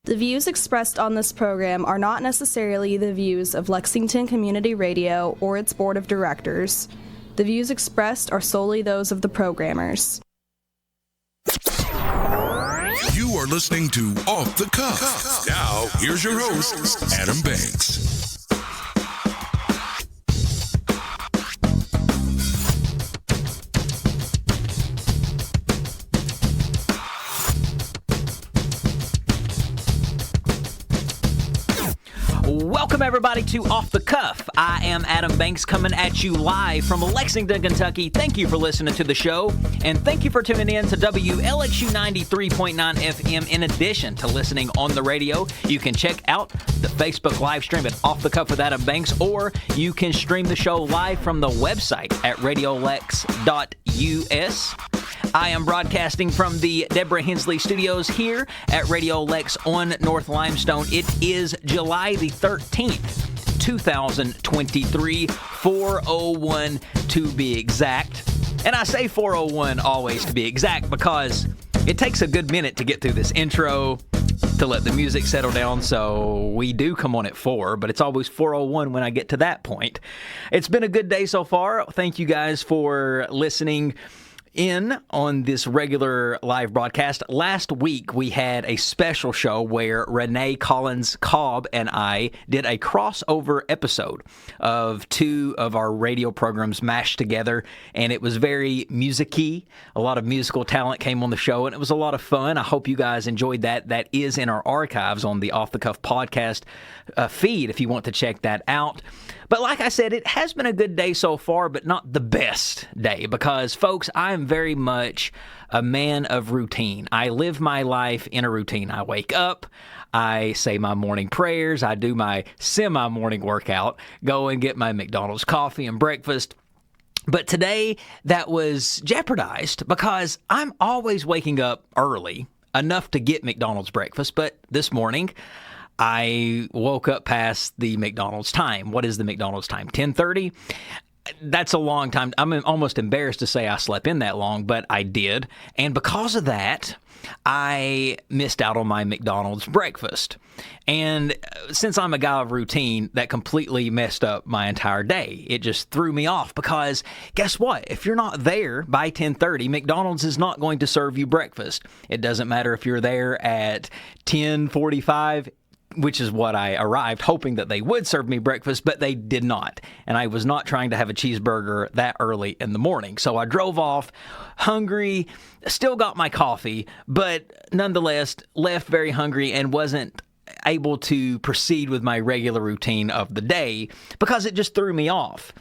The views expressed on this program are not necessarily the views of Lexington Community Radio or its board of directors. The views expressed are solely those of the programmers. You are listening to Off the Cuff. Now, here's your host, Adam Banks. Welcome, everybody, to Off the Cuff. I am Adam Banks, coming at you live from Lexington, Kentucky. Thank you for listening to the show, and thank you for tuning in to WLXU 93.9 FM. In addition to listening on the radio, you can check out the Facebook live stream at Off the Cuff with Adam Banks, or you can stream the show live from the website at radiolex.us. I am broadcasting from the Deborah Hensley Studios here at Radio Lex on North Limestone. It is July the 13th, 2023, 4:01 to be exact. And I say 4:01 always to be exact because it takes a good minute to get through this intro, to let the music settle down, so we do come on at 4, but it's always 4:01 when I get to that point. It's been a good day so far. Thank you guys for listening in on this regular live broadcast. Last week, we had a special show where Renee Collins-Cobb and I did a crossover episode of two of our radio programs mashed together, and it was very music-y. A lot of musical talent came on the show, and it was a lot of fun. I hope you guys enjoyed that. That is in our archives on the Off the Cuff podcast feed if you want to check that out. But like I said, it has been a good day so far, but not the best day because, folks, I am very much a man of routine. I live my life in a routine. I wake up, I say my morning prayers, I do my semi-morning workout, go and get my McDonald's coffee and breakfast. But today, that was jeopardized because I'm always waking up early, enough to get McDonald's breakfast, but this morning I woke up past the McDonald's time. What is the McDonald's time? 10:30? That's a long time. I'm almost embarrassed to say I slept in that long, but I did. And because of that, I missed out on my McDonald's breakfast. And since I'm a guy of routine, that completely messed up my entire day. It just threw me off because guess what? If you're not there by 10:30, McDonald's is not going to serve you breakfast. It doesn't matter if you're there at 10:45, which is what I arrived hoping that they would serve me breakfast, but they did not. And I was not trying to have a cheeseburger that early in the morning. So I drove off hungry, still got my coffee, but nonetheless left very hungry and wasn't able to proceed with my regular routine of the day because it just threw me off.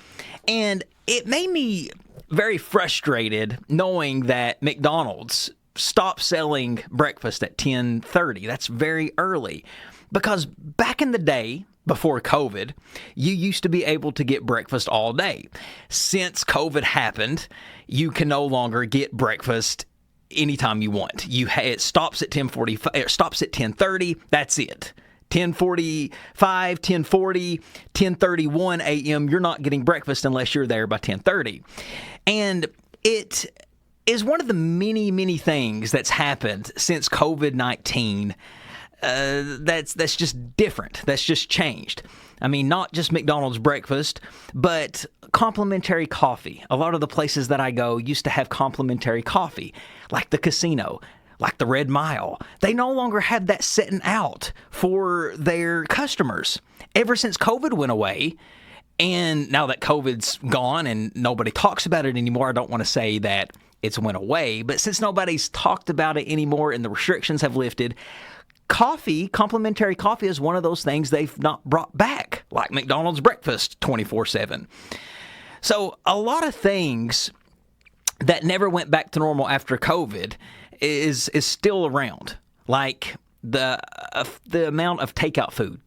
And it made me very frustrated knowing that McDonald's stopped selling breakfast at 10:30. That's very early. Because back in the day, before COVID, you used to be able to get breakfast all day. Since COVID happened, you can no longer get breakfast anytime you want. It stops at 10:45. It stops at 10:30. That's it. 10:45, 10:40, 10:31 a.m. You're not getting breakfast unless you're there by 10:30. And it is one of the many, many things that's happened since COVID-19. That's just different. That's just changed. I mean, not just McDonald's breakfast, but complimentary coffee. A lot of the places that I go used to have complimentary coffee, like the casino, like the Red Mile. They no longer have that sitting out for their customers. Ever since COVID went away, and now that COVID's gone and nobody talks about it anymore, I don't want to say that it's went away, but since nobody's talked about it anymore and the restrictions have lifted, complimentary coffee is one of those things they've not brought back, like McDonald's breakfast 24/7. So a lot of things that never went back to normal after COVID is still around, like the amount of takeout food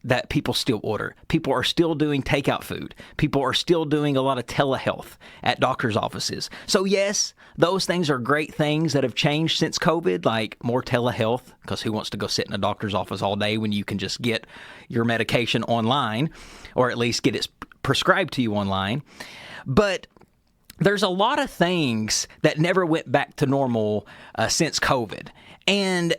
that people still order. People are still doing takeout food. People are still doing a lot of telehealth at doctor's offices. So yes, those things are great things that have changed since COVID, like more telehealth, because who wants to go sit in a doctor's office all day when you can just get your medication online, or at least get it prescribed to you online. But there's a lot of things that never went back to normal since COVID. And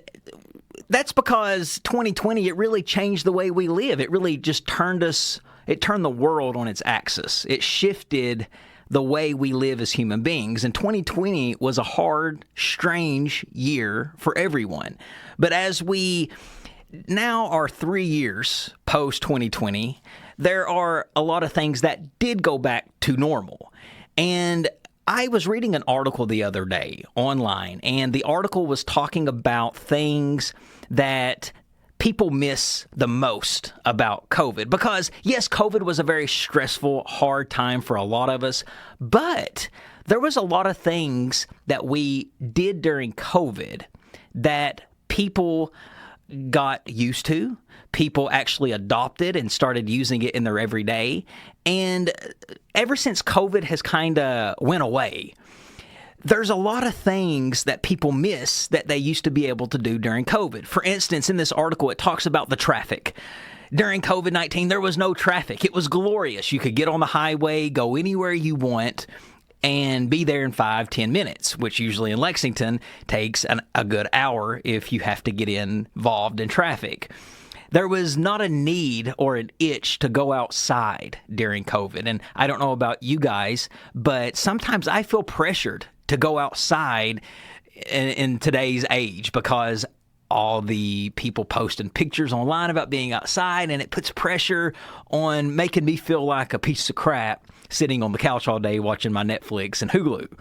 that's because 2020, it really changed the way we live. It really just turned the world on its axis. It shifted the way we live as human beings. And 2020 was a hard, strange year for everyone. But as we now are 3 years post 2020, there are a lot of things that did go back to normal. And I was reading an article the other day online, and the article was talking about things that people miss the most about COVID. Because, yes, COVID was a very stressful, hard time for a lot of us, but there was a lot of things that we did during COVID that people got used to. People actually adopted and started using it in their everyday. And ever since COVID has kind of went away, there's a lot of things that people miss that they used to be able to do during COVID. For instance, in this article, it talks about the traffic. During COVID-19, there was no traffic. It was glorious. You could get on the highway, go anywhere you want, and be there in 5-10 minutes, which usually in Lexington takes a good hour if you have to get involved in traffic. There was not a need or an itch to go outside during COVID. And I don't know about you guys, but sometimes I feel pressured to go outside in today's age because all the people posting pictures online about being outside, and it puts pressure on making me feel like a piece of crap sitting on the couch all day watching my Netflix and Hulu.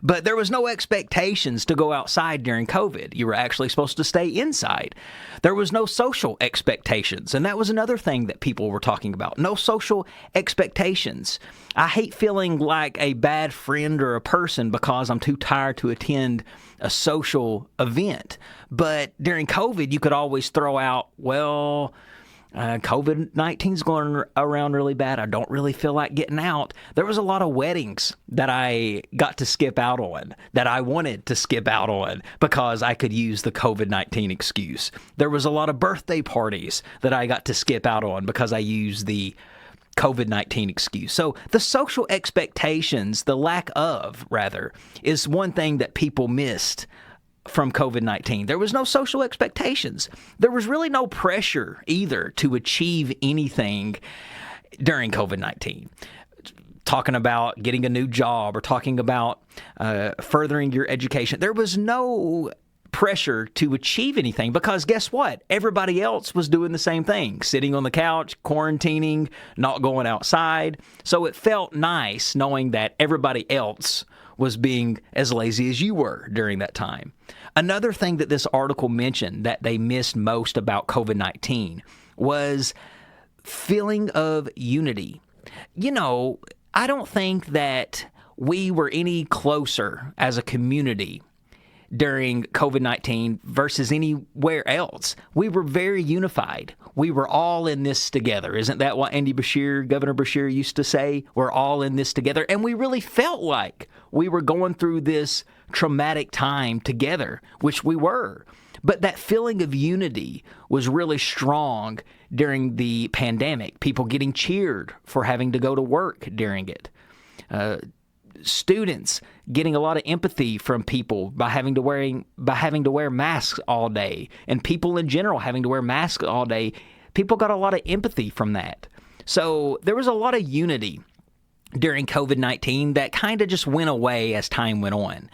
But there was no expectations to go outside during COVID. You were actually supposed to stay inside. There was no social expectations, and that was another thing that people were talking about. No social expectations. I hate feeling like a bad friend or a person because I'm too tired to attend a social event. But during COVID, you could always throw out, well, COVID-19 is going around really bad. I don't really feel like getting out. There was a lot of weddings that I got to skip out on, that I wanted to skip out on because I could use the COVID-19 excuse. There was a lot of birthday parties that I got to skip out on because I used the COVID-19 excuse. So the social expectations, the lack of, rather, is one thing that people missed from COVID-19. There was no social expectations. There was really no pressure either to achieve anything during COVID-19. Talking about getting a new job or talking about furthering your education. There was no pressure to achieve anything because guess what? Everybody else was doing the same thing, sitting on the couch, quarantining, not going outside. So it felt nice knowing that everybody else was being as lazy as you were during that time. Another thing that this article mentioned that they missed most about COVID-19 was feeling of unity. You know, I don't think that we were any closer as a community during COVID-19 versus anywhere else. We were very unified. We were all in this together. Isn't that what Governor Beshear used to say? We're all in this together. And we really felt like we were going through this traumatic time together, which we were. But that feeling of unity was really strong during the pandemic. People getting cheered for having to go to work during it. Students getting a lot of empathy from people by having to wear masks all day, and people in general having to wear masks all day. People got a lot of empathy from that. So there was a lot of unity during COVID-19 that kind of just went away as time went on.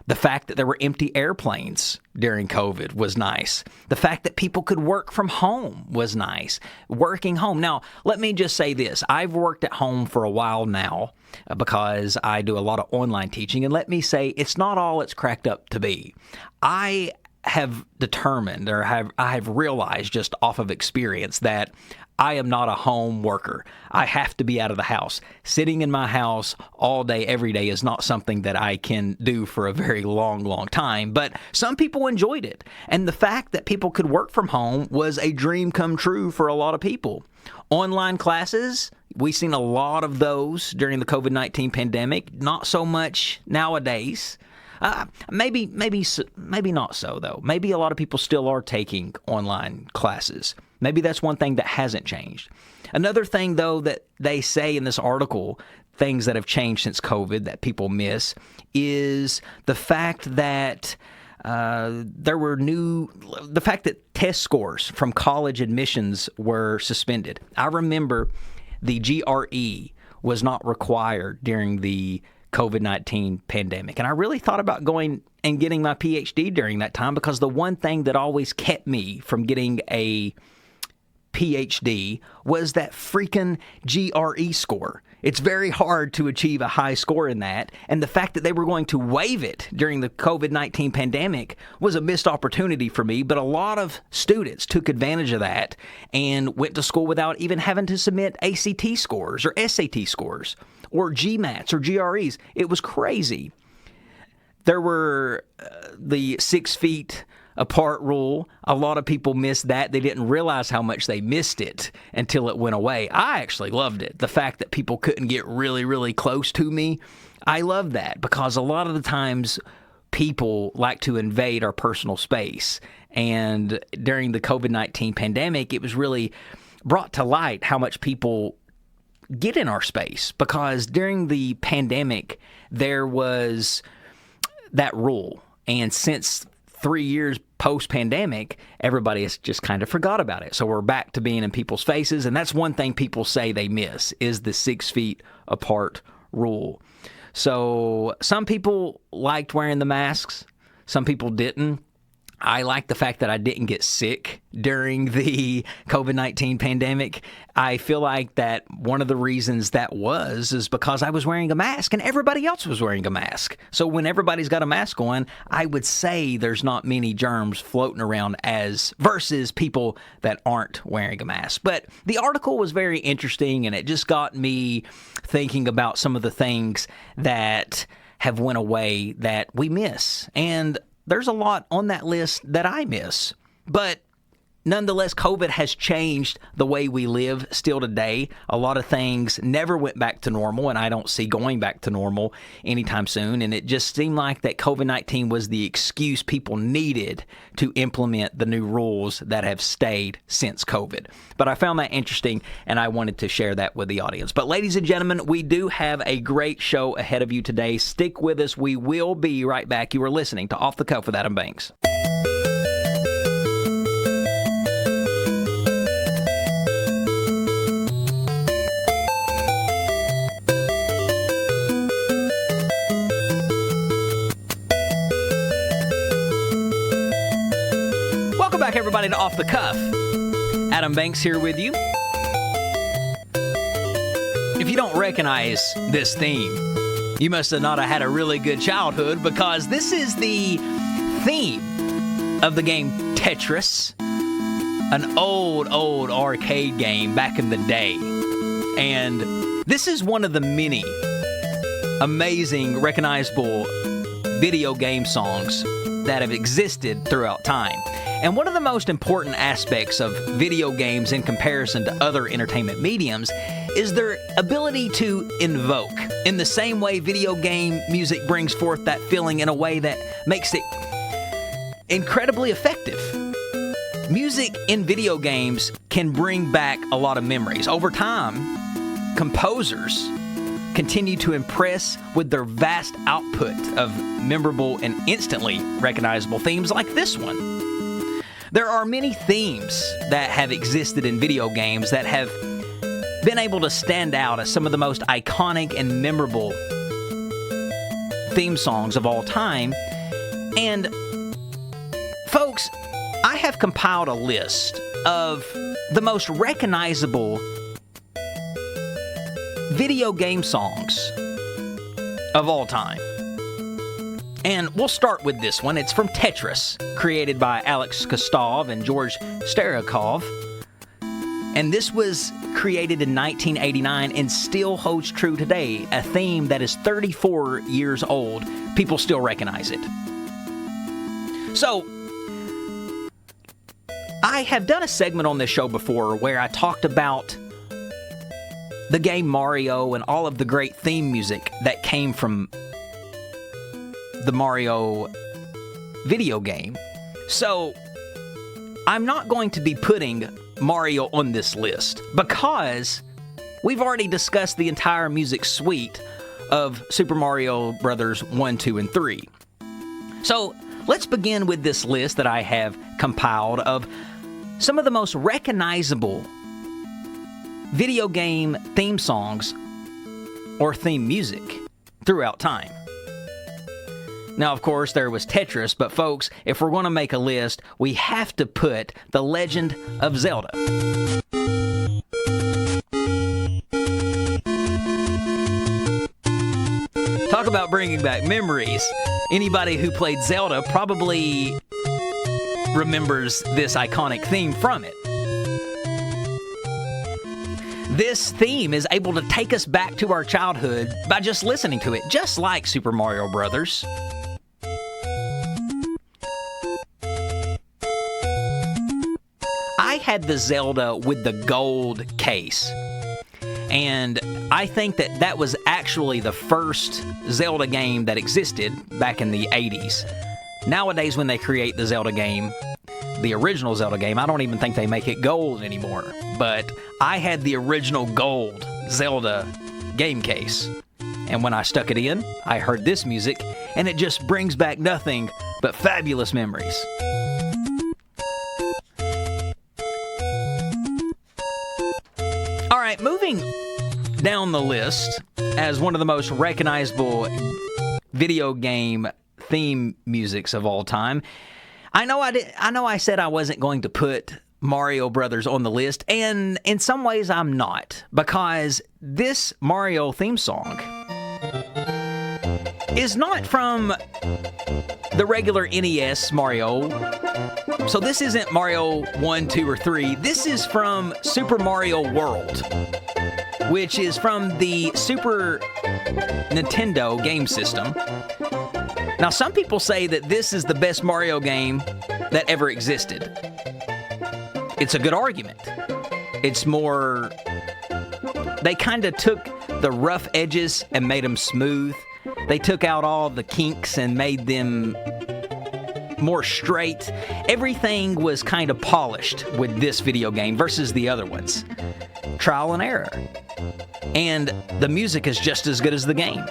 The fact that there were empty airplanes during COVID was nice. The fact that people could work from home was nice. Working home. Now, let me just say this. I've worked at home for a while now because I do a lot of online teaching. And let me say, it's not all it's cracked up to be. I have determined or I have realized just off of experience that I am not a home worker. I have to be out of the house. Sitting in my house all day, every day is not something that I can do for a very long, long time. But some people enjoyed it. And the fact that people could work from home was a dream come true for a lot of people. Online classes, we've seen a lot of those during the COVID-19 pandemic. Not so much nowadays. Maybe not so, though. Maybe a lot of people still are taking online classes. Maybe that's one thing that hasn't changed. Another thing, though, that they say in this article, things that have changed since COVID that people miss, is the fact that the fact that test scores from college admissions were suspended. I remember the GRE was not required during the COVID-19 pandemic. And I really thought about going and getting my PhD during that time, because the one thing that always kept me from getting a PhD was that freaking GRE score. It's very hard to achieve a high score in that, and the fact that they were going to waive it during the COVID-19 pandemic was a missed opportunity for me, but a lot of students took advantage of that and went to school without even having to submit ACT scores or SAT scores or GMATs or GREs. It was crazy. There were the 6 feet apart rule. A lot of people missed that. They didn't realize how much they missed it until it went away. I actually loved it. The fact that people couldn't get really, really close to me. I love that, because a lot of the times people like to invade our personal space. And during the COVID-19 pandemic, it was really brought to light how much people get in our space, because during the pandemic, there was that rule. And since 3 years post-pandemic, everybody has just kind of forgot about it. So we're back to being in people's faces, and that's one thing people say they miss, is the 6 feet apart rule. So some people liked wearing the masks. Some people didn't. I like the fact that I didn't get sick during the COVID-19 pandemic. I feel like that one of the reasons that is because I was wearing a mask and everybody else was wearing a mask. So when everybody's got a mask on, I would say there's not many germs floating around versus people that aren't wearing a mask. But the article was very interesting, and it just got me thinking about some of the things that have went away that we miss. And there's a lot on that list that I miss, but nonetheless, COVID has changed the way we live still today. A lot of things never went back to normal, and I don't see going back to normal anytime soon. And it just seemed like that COVID-19 was the excuse people needed to implement the new rules that have stayed since COVID. But I found that interesting, and I wanted to share that with the audience. But ladies and gentlemen, we do have a great show ahead of you today. Stick with us. We will be right back. You are listening to Off the Cuff with Adam Banks. Back, everybody, to Off the Cuff. Adam Banks here with you. If you don't recognize this theme, you must have not had a really good childhood, because this is the theme of the game Tetris, an old arcade game back in the day. And this is one of the many amazing, recognizable video game songs that have existed throughout time. And one of the most important aspects of video games in comparison to other entertainment mediums is their ability to invoke. In the same way video game music brings forth that feeling in a way that makes it incredibly effective. Music in video games can bring back a lot of memories. Over time, composers continue to impress with their vast output of memorable and instantly recognizable themes like this one. There are many themes that have existed in video games that have been able to stand out as some of the most iconic and memorable theme songs of all time. And folks, I have compiled a list of the most recognizable video game songs of all time. And we'll start with this one. It's from Tetris, created by Alex Kostov and George Starakov. And this was created in 1989 and still holds true today, a theme that is 34 years old. People still recognize it. So, I have done a segment on this show before where I talked about the game Mario and all of the great theme music that came from the Mario video game. So, I'm not going to be putting Mario on this list because we've already discussed the entire music suite of Super Mario Brothers 1, 2, and 3. So, let's begin with this list that I have compiled of some of the most recognizable video game theme songs or theme music throughout time. Now, of course, there was Tetris, but folks, if we're going to make a list, we have to put The Legend of Zelda. Talk about bringing back memories. Anybody who played Zelda probably remembers this iconic theme from it. This theme is able to take us back to our childhood by just listening to it, just like Super Mario Brothers. I had the Zelda with the gold case, and I think that that was actually the first Zelda game that existed back in the 80s. Nowadays, when they create the Zelda game, the original Zelda game, I don't even think they make it gold anymore. But I had the original gold Zelda game case. And when I stuck it in, I heard this music, and it just brings back nothing but fabulous memories. All right, moving down the list as one of the most recognizable video game theme musics of all time. I know I said I wasn't going to put Mario Brothers on the list, and in some ways I'm not, because this Mario theme song is not from the regular NES Mario. So this isn't Mario 1, 2, or 3. This is from Super Mario World, which is from the Super Nintendo game system. Now, some people say that this is the best Mario game that ever existed. It's a good argument. It's more... They kind of took the rough edges and made them smooth. They took out all the kinks and made them more straight. Everything was kind of polished with this video game versus the other ones. Trial and error. And the music is just as good as the game.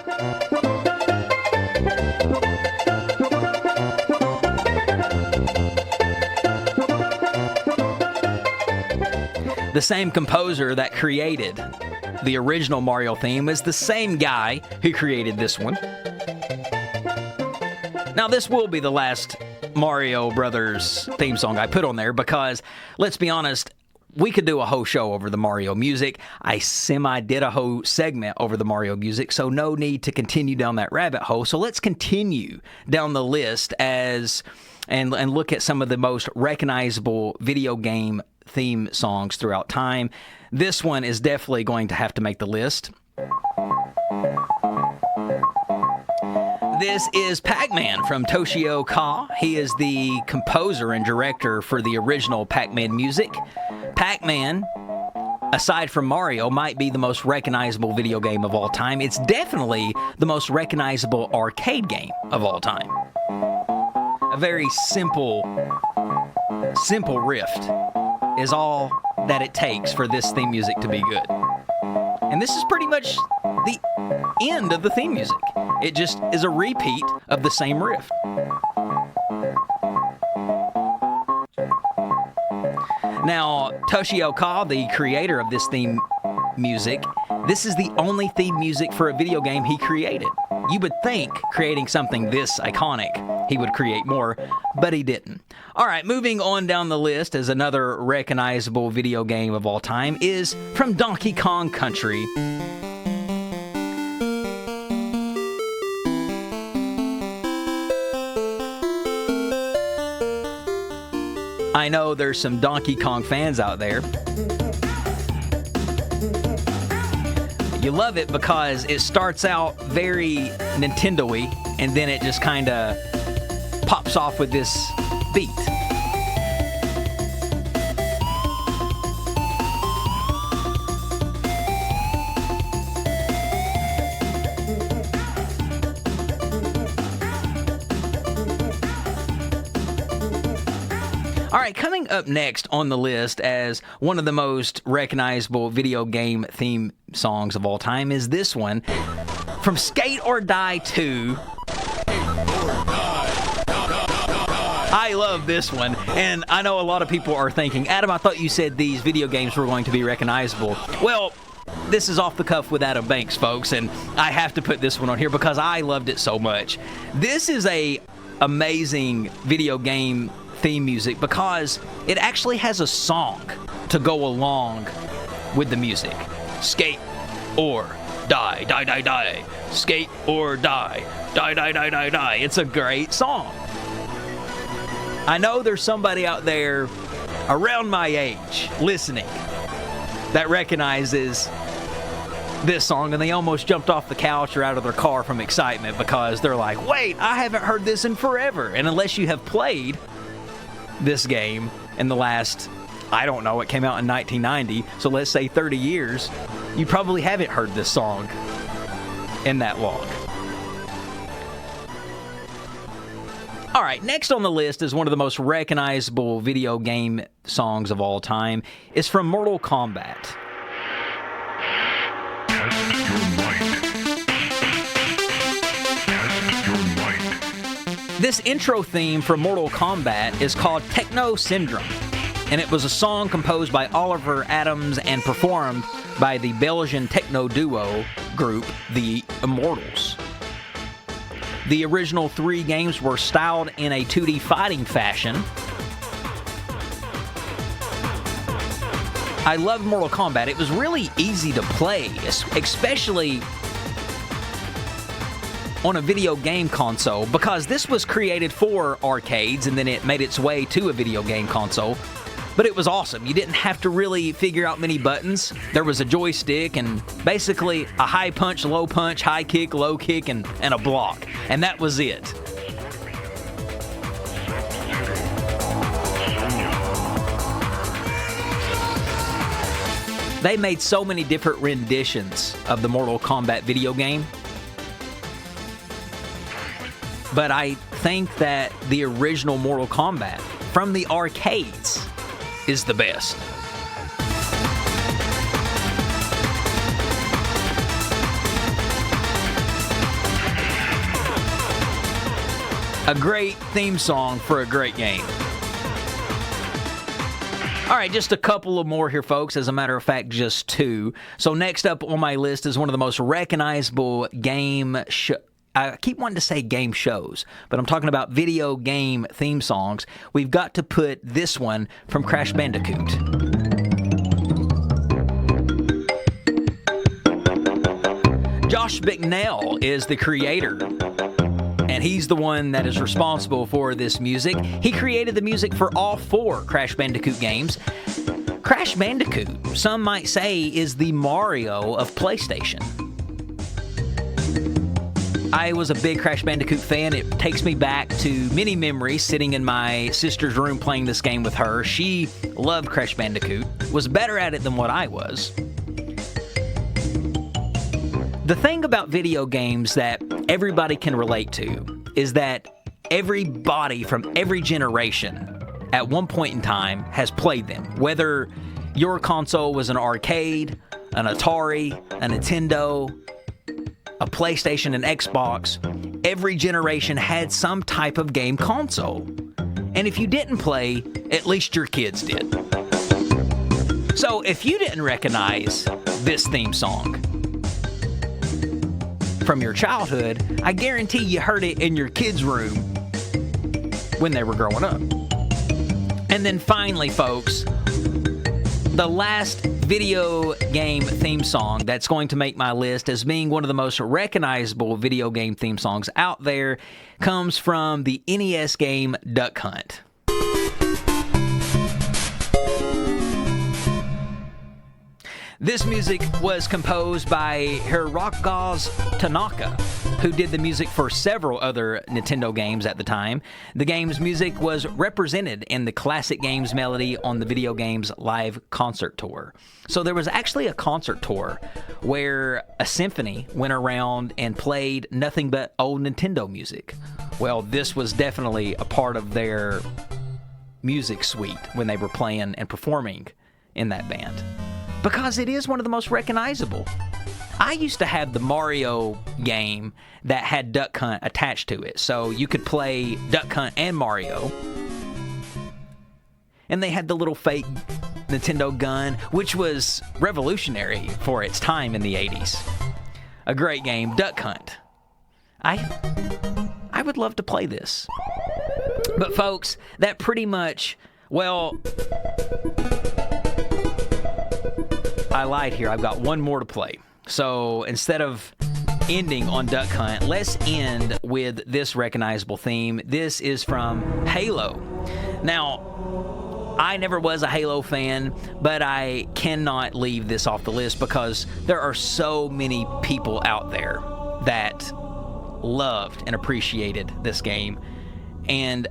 The same composer that created the original Mario theme is the same guy who created this one. Now, this will be the last Mario Brothers theme song I put on there because, let's be honest, we could do a whole show over the Mario music. I did a whole segment over the Mario music, so no need to continue down that rabbit hole. So let's continue down the list and look at some of the most recognizable video game theme songs throughout time. This one is definitely going to have to make the list. This is Pac-Man from Toshio Ka. He is the composer and director for the original Pac-Man music. Pac-Man, aside from Mario, might be the most recognizable video game of all time. It's definitely the most recognizable arcade game of all time. A very simple riff is all that it takes for this theme music to be good. And this is pretty much the end of the theme music. It just is a repeat of the same riff. Now, Toshio Ka, the creator of this theme music, this is the only theme music for a video game he created. You would think, creating something this iconic, he would create more, but he didn't. All right, moving on down the list as another recognizable video game of all time is from Donkey Kong Country. I know there's some Donkey Kong fans out there. You love it because it starts out very Nintendo-y, and then it just kind of pops off with this beat. All right, coming up next on the list as one of the most recognizable video game theme songs of all time is this one from Skate or Die 2. I love this one, and I know a lot of people are thinking, Adam, I thought you said these video games were going to be recognizable. Well, this is Off the Cuff with Adam Banks, folks, and I have to put this one on here because I loved it so much. This is a amazing video game theme music because it actually has a song to go along with the music. Skate or die, die, die, die. Skate or die, die, die, die, die, die. It's a great song. I know there's somebody out there around my age listening that recognizes this song, and they almost jumped off the couch or out of their car from excitement because they're like, wait, I haven't heard this in forever. And unless you have played this game in the last, I don't know, it came out in 1990, so let's say 30 years, you probably haven't heard this song in that long. All right, next on the list is one of the most recognizable video game songs of all time. It's from Mortal Kombat. Test your might. Test your might. This intro theme from Mortal Kombat is called Techno Syndrome, and it was a song composed by Oliver Adams and performed by the Belgian techno duo group, the Immortals. The original 3 games were styled in a 2D fighting fashion. I loved Mortal Kombat. It was really easy to play, especially on a video game console, because this was created for arcades and then it made its way to a video game console. But it was awesome. You didn't have to really figure out many buttons. There was a joystick and basically a high punch, low punch, high kick, low kick, and a block. And that was it. They made so many different renditions of the Mortal Kombat video game. But I think that the original Mortal Kombat from the arcades is the best. A great theme song for a great game. All right, just a couple of more here, folks. As a matter of fact, just 2. So next up on my list is one of the most recognizable game I keep wanting to say game shows, but I'm talking about video game theme songs. We've got to put this one from Crash Bandicoot. Josh Bicknell is the creator, and he's the one that is responsible for this music. He created the music for all 4 Crash Bandicoot games. Crash Bandicoot, some might say, is the Mario of PlayStation. I was a big Crash Bandicoot fan. It takes me back to many memories sitting in my sister's room playing this game with her. She loved Crash Bandicoot, was better at it than what I was. The thing about video games that everybody can relate to is that everybody from every generation at one point in time has played them. Whether your console was an arcade, an Atari, a Nintendo, a PlayStation, an Xbox, every generation had some type of game console. And if you didn't play, at least your kids did. So if you didn't recognize this theme song from your childhood, I guarantee you heard it in your kids' room when they were growing up. And then finally, folks, the last video game theme song that's going to make my list as being one of the most recognizable video game theme songs out there comes from the NES game Duck Hunt. This music was composed by Hirokazu Tanaka, who did the music for several other Nintendo games at the time. The game's music was represented in the classic game's melody on the video game's live concert tour. So there was actually a concert tour where a symphony went around and played nothing but old Nintendo music. Well, this was definitely a part of their music suite when they were playing and performing in that band, because it is one of the most recognizable. I used to have the Mario game that had Duck Hunt attached to it, so you could play Duck Hunt and Mario And they had the little fake Nintendo gun, which was revolutionary for its time in the 80s. A great game, Duck Hunt. I would love to play this. But folks, that pretty much, well, I lied here. I've got one more to play. So instead of ending on Duck Hunt, let's end with this recognizable theme. This is from Halo. Now, I never was a Halo fan, but I cannot leave this off the list because there are so many people out there that loved and appreciated this game, and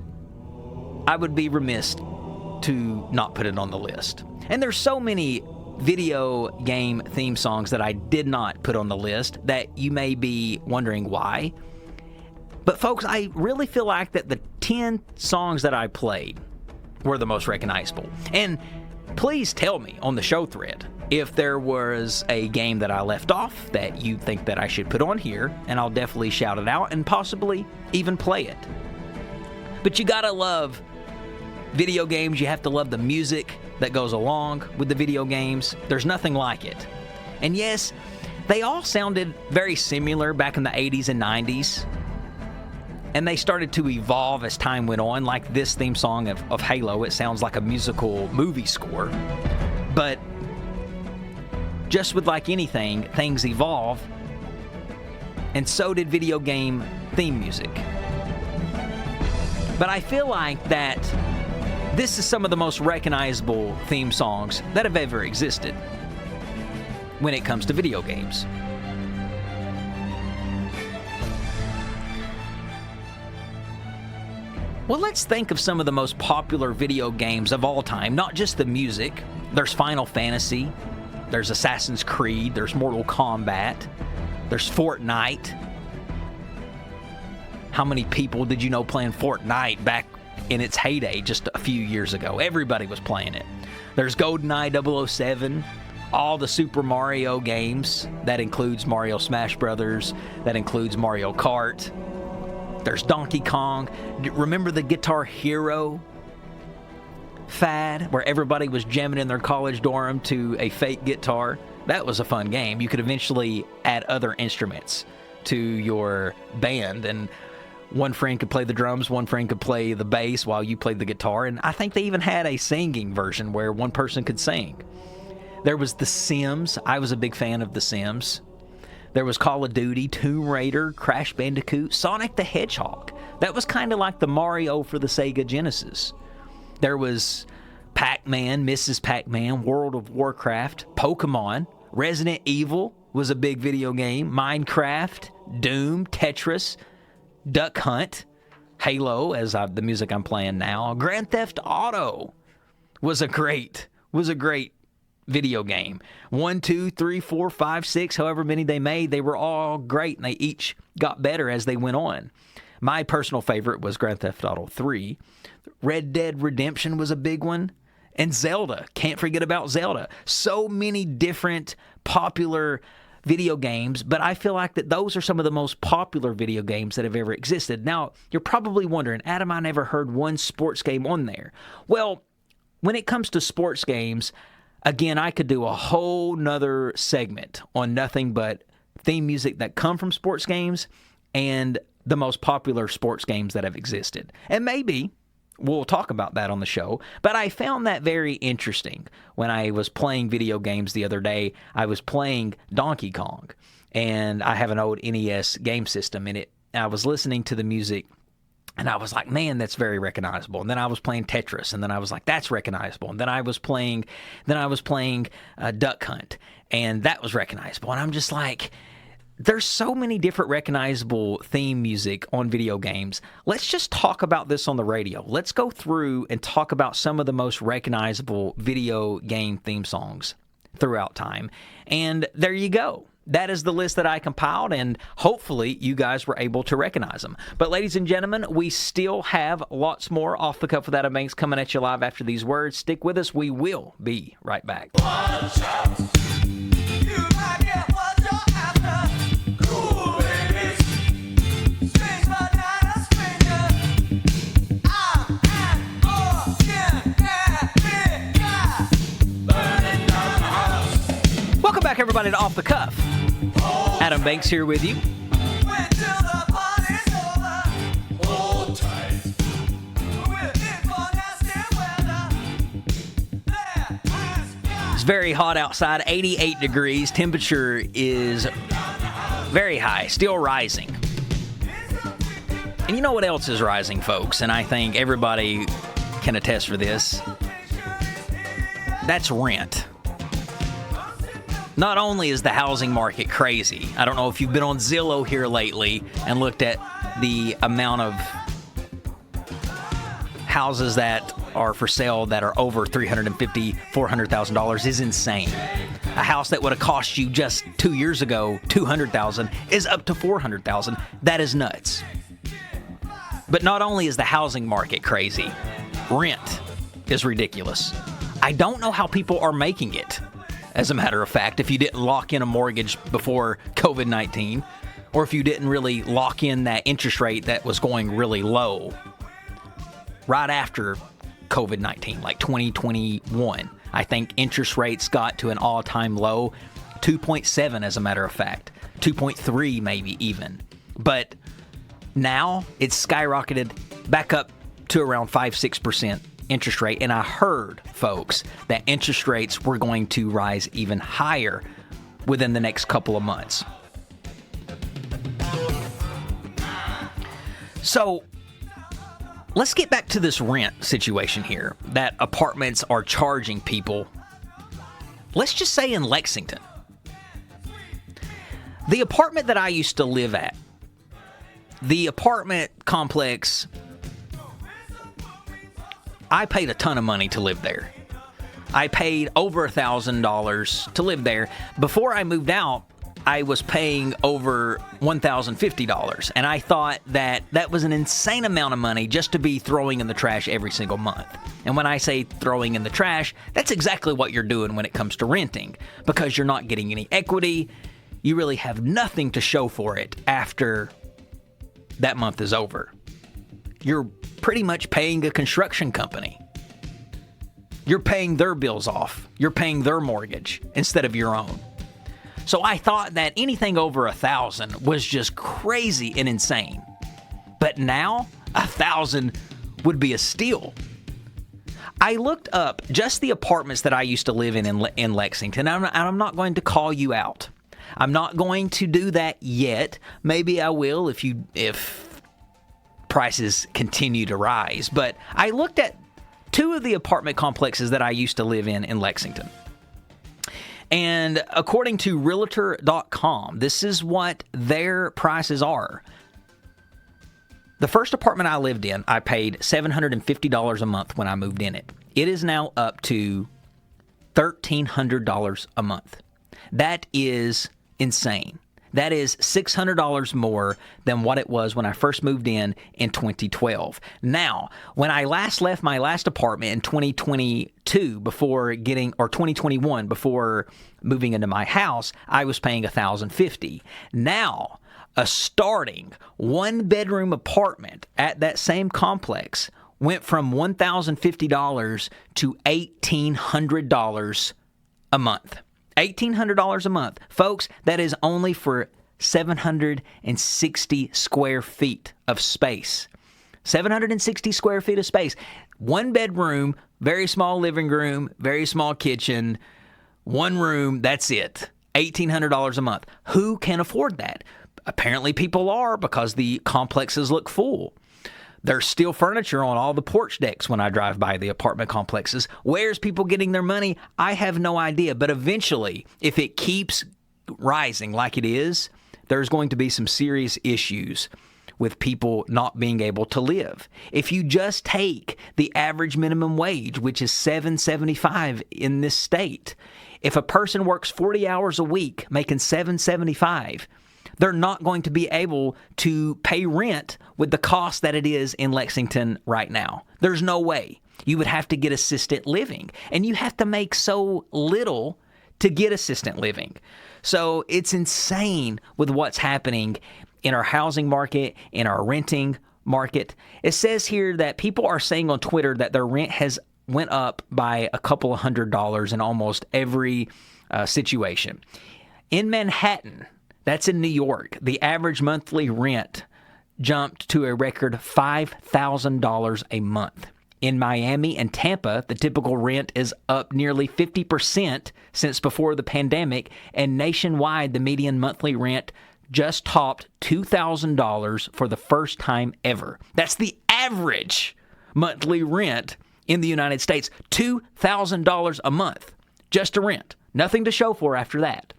I would be remiss to not put it on the list. And there's so many video game theme songs that I did not put on the list that you may be wondering why. But folks, I really feel like that the 10 songs that I played were the most recognizable. And please tell me on the show thread if there was a game that I left off that you think that I should put on here, and I'll definitely shout it out and possibly even play it. But you gotta love video games. You have to love the music that goes along with the video games. There's nothing like it. And yes, they all sounded very similar back in the 80s and 90s. And they started to evolve as time went on, like this theme song of Halo. It sounds like a musical movie score. But just with like anything, things evolve. And so did video game theme music. But I feel like that this is some of the most recognizable theme songs that have ever existed when it comes to video games. Well, let's think of some of the most popular video games of all time, not just the music. There's Final Fantasy, there's Assassin's Creed, there's Mortal Kombat, there's Fortnite. How many people did you know playing Fortnite back in its heyday just a few years ago? Everybody was playing it. There's GoldenEye 007, all the Super Mario games. That includes Mario Smash Brothers, that includes Mario Kart. There's Donkey Kong. Remember the Guitar Hero fad where everybody was jamming in their college dorm to a fake guitar? That was a fun game. You could eventually add other instruments to your band, and one friend could play the drums, one friend could play the bass while you played the guitar, and I think they even had a singing version where one person could sing. There was The Sims. I was a big fan of The Sims. There was Call of Duty, Tomb Raider, Crash Bandicoot, Sonic the Hedgehog. That was kind of like the Mario for the Sega Genesis. There was Pac-Man, Mrs. Pac-Man, World of Warcraft, Pokemon, Resident Evil was a big video game, Minecraft, Doom, Tetris, Duck Hunt, Halo, the music I'm playing now. Grand Theft Auto was a great video game. 1, 2, 3, 4, 5, 6, however many they made, they were all great, and they each got better as they went on. My personal favorite was Grand Theft Auto 3. Red Dead Redemption was a big one. And Zelda. Can't forget about Zelda. So many different popular video games, but I feel like that those are some of the most popular video games that have ever existed. Now, you're probably wondering, Adam, I never heard one sports game on there. Well, when it comes to sports games, again, I could do a whole nother segment on nothing but theme music that come from sports games and the most popular sports games that have existed. And maybe we'll talk about that on the show, but I found that very interesting. When I was playing video games the other day, I was playing Donkey Kong, and I have an old NES game system in it. I was listening to the music, and I was like, man, that's very recognizable. And then I was playing Tetris, and then I was like, that's recognizable. And then I was playing Duck Hunt, and that was recognizable. And I'm just like, there's so many different recognizable theme music on video games. Let's just talk about this on the radio. Let's go through and talk about some of the most recognizable video game theme songs throughout time. And there you go. That is the list that I compiled, and hopefully you guys were able to recognize them. But ladies and gentlemen, we still have lots more Off the Cuff with Adam Banks coming at you live after these words. Stick with us. We will be right back. everybody, to Off the Cuff. Adam Banks here with you. It's very hot outside, 88 degrees. Temperature is very high, still rising. And you know what else is rising, folks? And I think everybody can attest for this. That's rent. Not only is the housing market crazy, I don't know if you've been on Zillow here lately and looked at the amount of houses that are for sale that are over $350,000, $400,000 is insane. A house that would have cost you just 2 years ago $200,000 is up to $400,000. That is nuts. But not only is the housing market crazy, rent is ridiculous. I don't know how people are making it, as a matter of fact, if you didn't lock in a mortgage before COVID-19, or if you didn't really lock in that interest rate that was going really low right after COVID-19, like 2021. I think interest rates got to an all-time low, 2.7 as a matter of fact, 2.3 maybe even. But now it's skyrocketed back up to around 5-6% interest rate. And I heard, folks, that interest rates were going to rise even higher within the next couple of months. So let's get back to this rent situation here that apartments are charging people. Let's just say in Lexington. The apartment that I used to live at, the apartment complex, I paid a ton of money to live there. I paid over $1,000 to live there. Before I moved out, I was paying over $1,050, and I thought that that was an insane amount of money just to be throwing in the trash every single month. And when I say throwing in the trash, that's exactly what you're doing when it comes to renting, because you're not getting any equity. You really have nothing to show for it after that month is over. You're pretty much paying a construction company. You're paying their bills off. You're paying their mortgage instead of your own. So I thought that anything over $1,000 was just crazy and insane. But now, $1,000 would be a steal. I looked up just the apartments that I used to live in Lexington, and I'm not going to call you out. I'm not going to do that yet. Maybe I will if prices continue to rise. But I looked at two of the apartment complexes that I used to live in Lexington. And according to Realtor.com, this is what their prices are. The first apartment I lived in, I paid $750 a month when I moved in it. It is now up to $1,300 a month. That is insane. That is $600 more than what it was when I first moved in 2012. Now, when I last left my last apartment in 2021 before moving into my house, I was paying $1,050. Now, a starting one-bedroom apartment at that same complex went from $1,050 to $1,800 a month. $1,800 a month. Folks, that is only for 760 square feet of space. 760 square feet of space. One bedroom, very small living room, very small kitchen, one room, that's it. $1,800 a month. Who can afford that? Apparently people are, because the complexes look full. There's still furniture on all the porch decks when I drive by the apartment complexes. Where's people getting their money? I have no idea. But eventually, if it keeps rising like it is, there's going to be some serious issues with people not being able to live. If you just take the average minimum wage, which is $7.75 in this state, if a person works 40 hours a week making $7.75, they're not going to be able to pay rent with the cost that it is in Lexington right now. There's no way. You would have to get assisted living, and you have to make so little to get assisted living. So it's insane with what's happening in our housing market, in our renting market. It says here that people are saying on Twitter that their rent has went up by a couple of $100 in almost every situation. In Manhattan, that's in New York, the average monthly rent jumped to a record $5,000 a month. In Miami and Tampa, the typical rent is up nearly 50% since before the pandemic, and nationwide, the median monthly rent just topped $2,000 for the first time ever. That's the average monthly rent in the United States, $2,000 a month just to rent. Nothing to show for after that.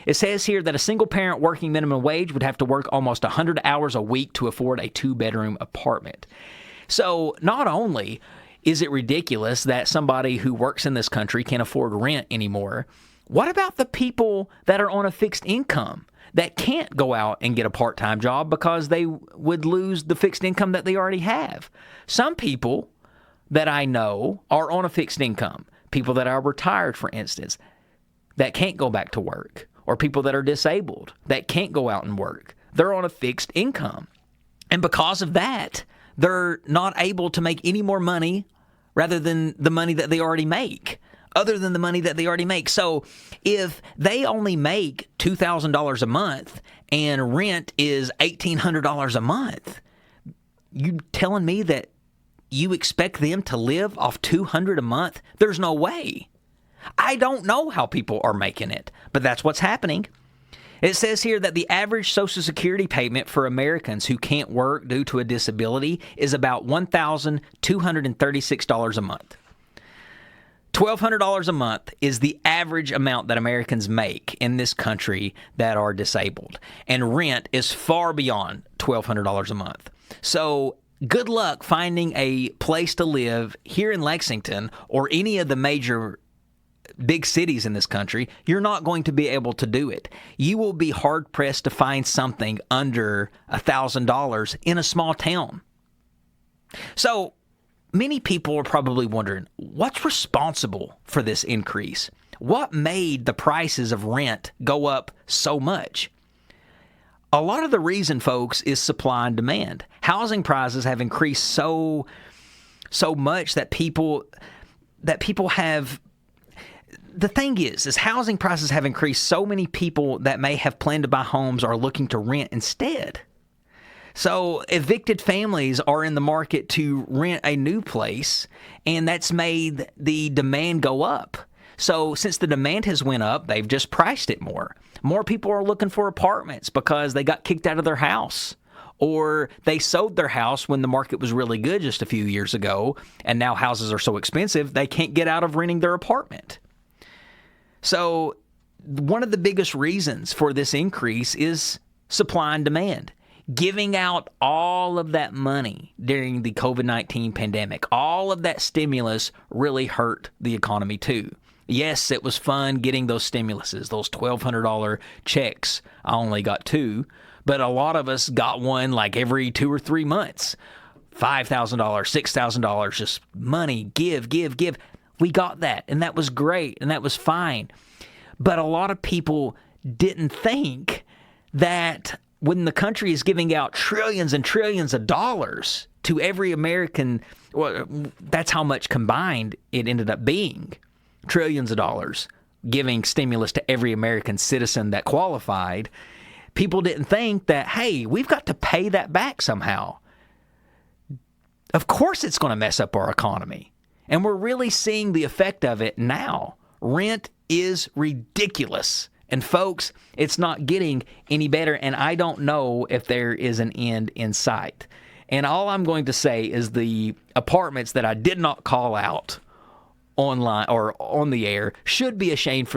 It says here that a single parent working minimum wage would have to work almost 100 hours a week to afford a 2-bedroom apartment. So not only is it ridiculous that somebody who works in this country can't afford rent anymore, what about the people that are on a fixed income that can't go out and get a part-time job because they would lose the fixed income that they already have? Some people that I know are on a fixed income, people that are retired, for instance, that can't go back to work, or people that are disabled that can't go out and work. They're on a fixed income. And because of that, they're not able to make any more money rather than the money that they already make, other than the money that they already make. So if they only make $2,000 a month and rent is $1,800 a month, you telling me that you expect them to live off $200 a month? There's no way. I don't know how people are making it, but that's what's happening. It says here that the average Social Security payment for Americans who can't work due to a disability is about $1,236 a month. $1,200 a month is the average amount that Americans make in this country that are disabled. And rent is far beyond $1,200 a month. So good luck finding a place to live here in Lexington or any of the major big cities in this country. You're not going to be able to do it. You will be hard-pressed to find something under $1,000 in a small town. So many people are probably wondering, what's responsible for this increase? What made the prices of rent go up so much? A lot of the reason, folks, is supply and demand. Housing prices have increased so much that people have. The thing is housing prices have increased. So many people that may have planned to buy homes are looking to rent instead. So evicted families are in the market to rent a new place, and that's made the demand go up. So since the demand has went up, they've just priced it more. More people are looking for apartments because they got kicked out of their house, or they sold their house when the market was really good just a few years ago, and now houses are so expensive they can't get out of renting their apartment. So one of the biggest reasons for this increase is supply and demand. Giving out all of that money during the COVID-19 pandemic, all of that stimulus really hurt the economy too. Yes, it was fun getting those stimuluses, those $1,200 checks. I only got 2, but a lot of us got one like every 2 or 3 months. $5,000, $6,000, just money, give. We got that, and that was great, and that was fine. But a lot of people didn't think that when the country is giving out trillions and trillions of dollars to every American, well, that's how much combined it ended up being, trillions of dollars, giving stimulus to every American citizen that qualified, people didn't think that, hey, we've got to pay that back somehow. Of course it's going to mess up our economy. And we're really seeing the effect of it now. Rent is ridiculous. And folks, it's not getting any better, and I don't know if there is an end in sight. And all I'm going to say is the apartments that I did not call out online or on the air should be ashamed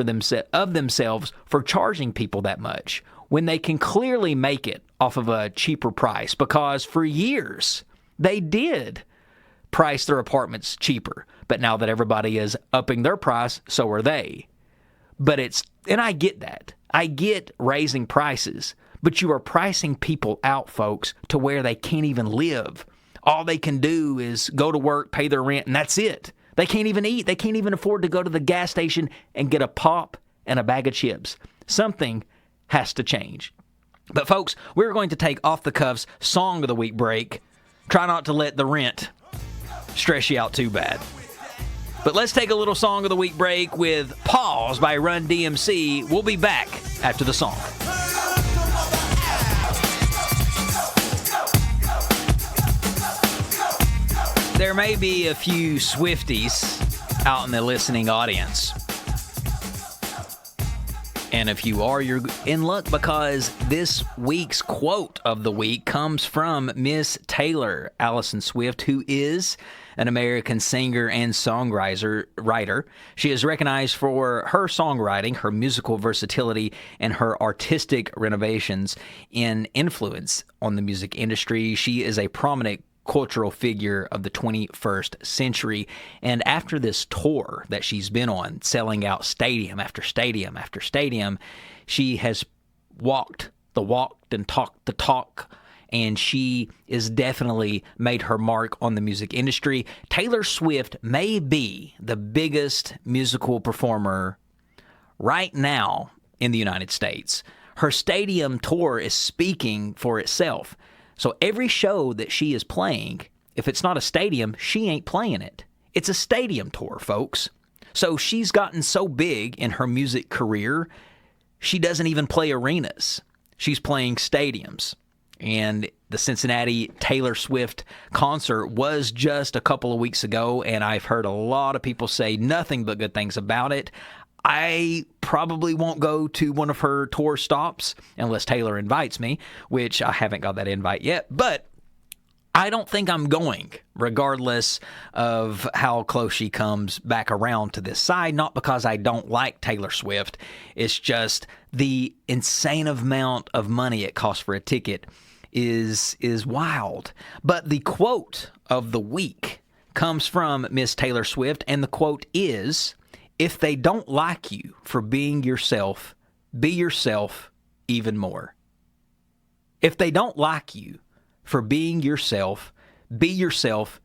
of themselves for charging people that much when they can clearly make it off of a cheaper price, because for years they did price their apartments cheaper. But now that everybody is upping their price, so are they. And I get that. I get raising prices, but you are pricing people out, folks, to where they can't even live. All they can do is go to work, pay their rent, and that's it. They can't even eat. They can't even afford to go to the gas station and get a pop and a bag of chips. Something has to change. But folks, we're going to take off the cuffs Song of the Week break. Try not to let the rent stress you out too bad. But let's take a little Song of the Week break with Pause by Run DMC. We'll be back after the song. There may be a few Swifties out in the listening audience. And if you are, you're in luck, because this week's quote of the week comes from Miss Taylor Allison Swift, who is an American singer and songwriter. She is recognized for her songwriting, her musical versatility, and her artistic renovations in influence on the music industry. She is a prominent cultural figure of the 21st century. And after this tour that she's been on, selling out stadium after stadium after stadium, she has walked the walk and talked the talk, and she is definitely made her mark on the music industry. Taylor Swift may be the biggest musical performer right now in the United States. Her stadium tour is speaking for itself. So every show that she is playing, if it's not a stadium, she ain't playing it. It's a stadium tour, folks. So she's gotten so big in her music career, she doesn't even play arenas. She's playing stadiums. And the Cincinnati Taylor Swift concert was just a couple of weeks ago, and I've heard a lot of people say nothing but good things about it. I probably won't go to one of her tour stops unless Taylor invites me, which I haven't got that invite yet. But I don't think I'm going, regardless of how close she comes back around to this side. Not because I don't like Taylor Swift. It's just the insane amount of money it costs for a ticket is wild. But the quote of the week comes from Miss Taylor Swift, and the quote is, "If they don't like you for being yourself, be yourself even more." If they don't like you for being yourself, be yourself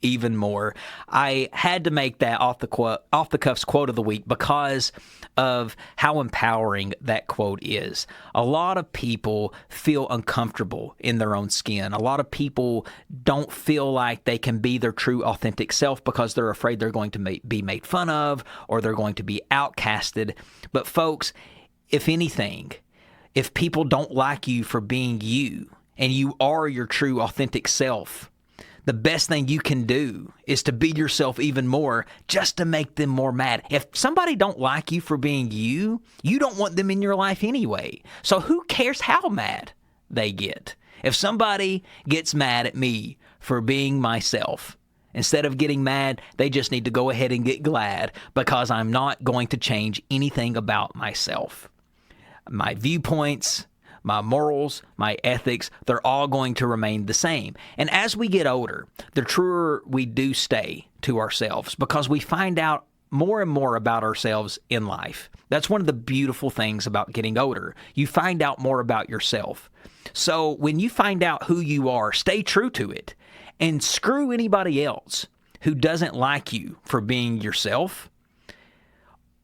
even more. I had to make that off the cuffs quote of the week because of how empowering that quote is. A lot of people feel uncomfortable in their own skin. A lot of people don't feel like they can be their true, authentic self because they're afraid they're going to be made fun of or they're going to be outcasted. But folks, if anything, if people don't like you for being you and you are your true, authentic self, the best thing you can do is to be yourself even more, just to make them more mad. If somebody don't like you for being you, you don't want them in your life anyway. So who cares how mad they get? If somebody gets mad at me for being myself, instead of getting mad, they just need to go ahead and get glad, because I'm not going to change anything about myself. My viewpoints, my morals, my ethics, they're all going to remain the same. And as we get older, the truer we do stay to ourselves, because we find out more and more about ourselves in life. That's one of the beautiful things about getting older. You find out more about yourself. So when you find out who you are, stay true to it, and screw anybody else who doesn't like you for being yourself.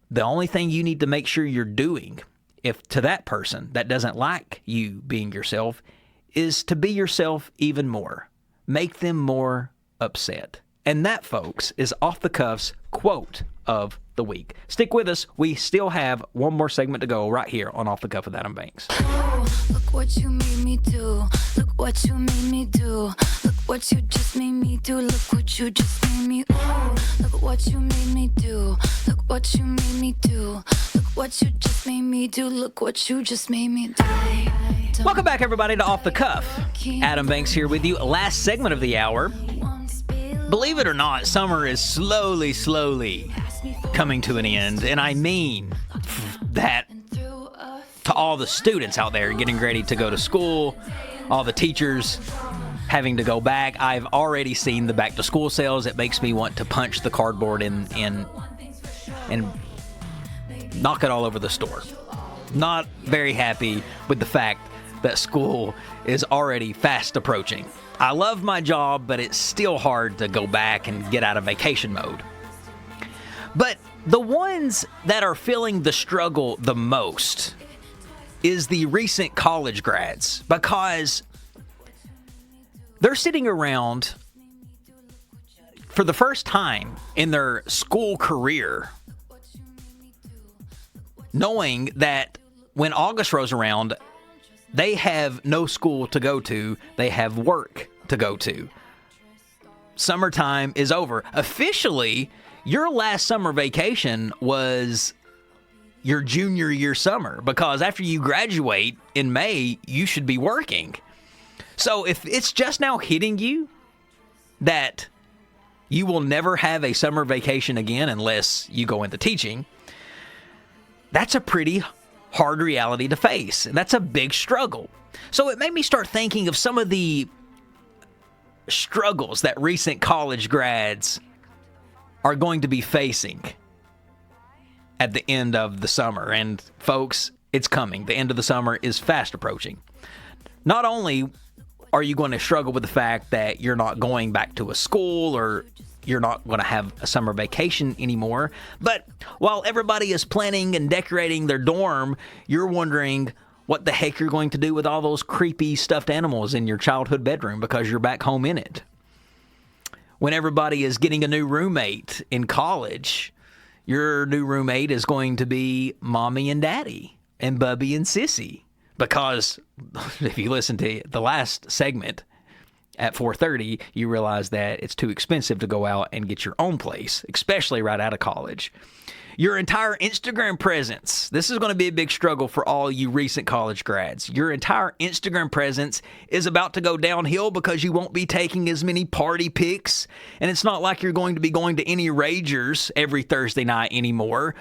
The only thing you need to make sure you're doing, if to that person that doesn't like you being yourself, is to be yourself even more. Make them more upset. And that, folks, is Off the Cuff's quote of the week. Stick with us. We still have one more segment to go right here on Off the Cuff with Adam Banks. Oh, look what you made me do. Look what you made me do. Look what you just made me do. Look what you just made me. Oh, look what you made me do. Look what you made me do. Look what you just made me do. Look what you just made me do. Welcome back, everybody, to Off the Cuff. Adam Banks here with you. Last segment of the hour. Believe it or not, summer is slowly coming to an end. And I mean that to all the students out there getting ready to go to school, all the teachers having to go back. I've already seen the back-to-school sales. It makes me want to punch the cardboard and knock it all over the store. Not very happy with the fact that school is already fast approaching. I love my job, but it's still hard to go back and get out of vacation mode. But the ones that are feeling the struggle the most is the recent college grads, because they're sitting around for the first time in their school career, knowing that when August rolls around, they have no school to go to, they have work to go to. Summertime is over. Officially, your last summer vacation was your junior year summer, because after you graduate in May, you should be working. So if it's just now hitting you that you will never have a summer vacation again unless you go into teaching, that's a pretty hard reality to face. And that's a big struggle. So it made me start thinking of some of the struggles that recent college grads are going to be facing at the end of the summer. And folks, it's coming. The end of the summer is fast approaching. Not only are you going to struggle with the fact that you're not going back to a school, or you're not going to have a summer vacation anymore, but while everybody is planning and decorating their dorm, you're wondering what the heck you're going to do with all those creepy stuffed animals in your childhood bedroom because you're back home in it. When everybody is getting a new roommate in college, your new roommate is going to be Mommy and Daddy and Bubby and Sissy. Because if you listen to the last segment at 4:30, you realize that it's too expensive to go out and get your own place, especially right out of college. Your entire Instagram presence. This is going to be a big struggle for all you recent college grads. Your entire Instagram presence is about to go downhill because you won't be taking as many party pics. And it's not like you're going to be going to any ragers every Thursday night anymore.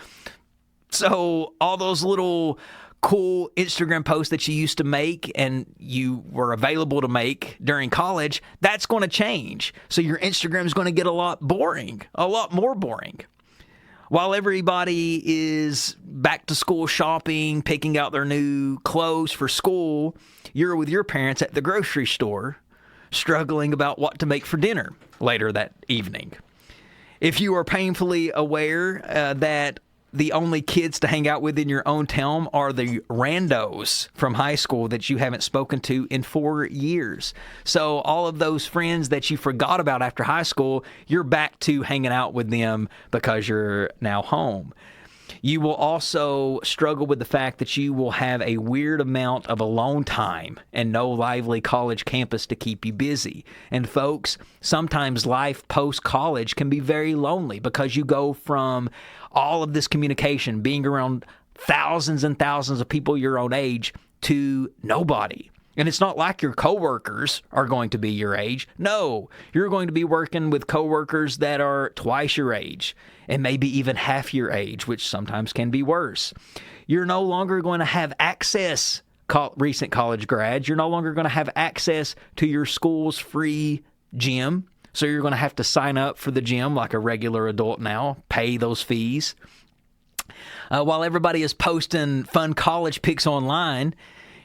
So all those little cool Instagram posts that you used to make and you were available to make during college, that's going to change. So your Instagram is going to get a lot more boring. While everybody is back to school shopping, picking out their new clothes for school, you're with your parents at the grocery store, struggling about what to make for dinner later that evening. If you are painfully aware that the only kids to hang out with in your own town are the randos from high school that you haven't spoken to in 4 years. So all of those friends that you forgot about after high school, you're back to hanging out with them because you're now home. You will also struggle with the fact that you will have a weird amount of alone time and no lively college campus to keep you busy. And folks, sometimes life post-college can be very lonely because you go from all of this communication, being around thousands and thousands of people your own age, to nobody. And it's not like your coworkers are going to be your age. No, you're going to be working with coworkers that are twice your age and maybe even half your age, which sometimes can be worse. You're no longer going to have access, recent college grads, you're no longer going to have access to your school's free gym. So you're going to have to sign up for the gym like a regular adult now, pay those fees. While everybody is posting fun college pics online,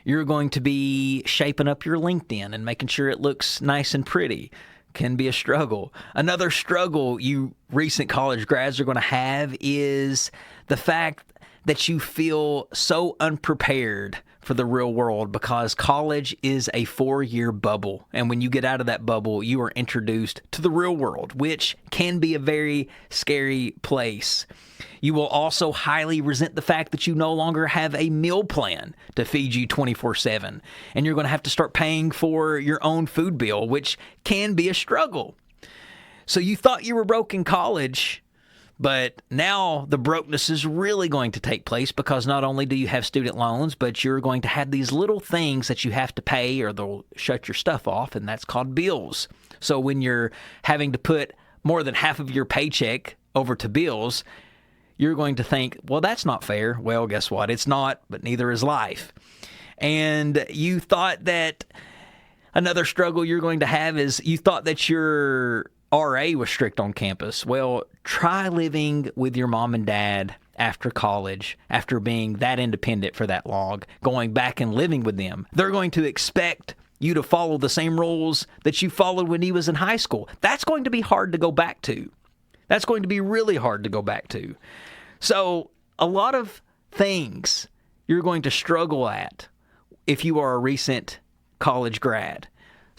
you're going to be shaping up your LinkedIn and making sure it looks nice and pretty. Can be a struggle. Another struggle you recent college grads are going to have is the fact that you feel so unprepared for the real world because college is a 4-year bubble. And when you get out of that bubble, you are introduced to the real world, which can be a very scary place. You will also highly resent the fact that you no longer have a meal plan to feed you 24/7. And you're going to have to start paying for your own food bill, which can be a struggle. So you thought you were broke in college, but now the brokenness is really going to take place because not only do you have student loans, but you're going to have these little things that you have to pay or they'll shut your stuff off, and that's called bills. So when you're having to put more than half of your paycheck over to bills, you're going to think, well, that's not fair. Well, guess what? It's not, but neither is life. And you thought that another struggle you're going to have is you thought that your RA was strict on campus. Well, try living with your mom and dad after college, after being that independent for that long, going back and living with them. They're going to expect you to follow the same rules that you followed when he was in high school. That's going to be hard to go back to. That's going to be really hard to go back to. So a lot of things you're going to struggle at if you are a recent college grad.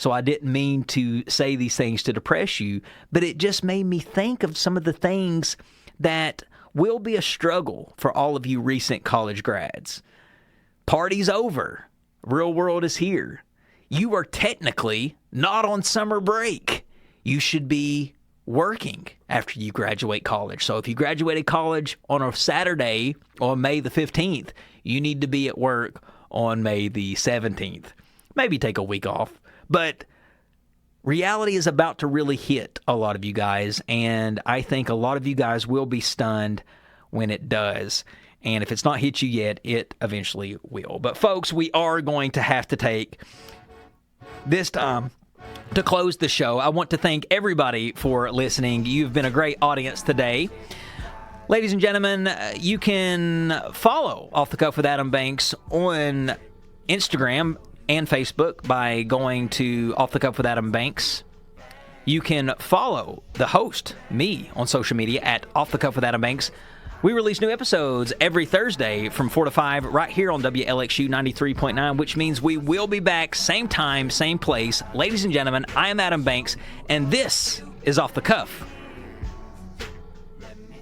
So I didn't mean to say these things to depress you, but it just made me think of some of the things that will be a struggle for all of you recent college grads. Party's over. Real world is here. You are technically not on summer break. You should be working after you graduate college. So if you graduated college on a Saturday on May the 15th, you need to be at work on May the 17th. Maybe take a week off. But reality is about to really hit a lot of you guys, and I think a lot of you guys will be stunned when it does. And if it's not hit you yet, it eventually will. But folks, we are going to have to take this time to close the show. I want to thank everybody for listening. You've been a great audience today. Ladies and gentlemen, you can follow Off the Cuff with Adam Banks on Instagram and Facebook by going to Off the Cuff with Adam Banks. You can follow the host, me, on social media at Off the Cuff with Adam Banks. We release new episodes every Thursday from 4 to 5 right here on WLXU 93.9, which means we will be back same time, same place. Ladies and gentlemen, I am Adam Banks, and this is Off the Cuff.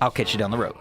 I'll catch you down the road.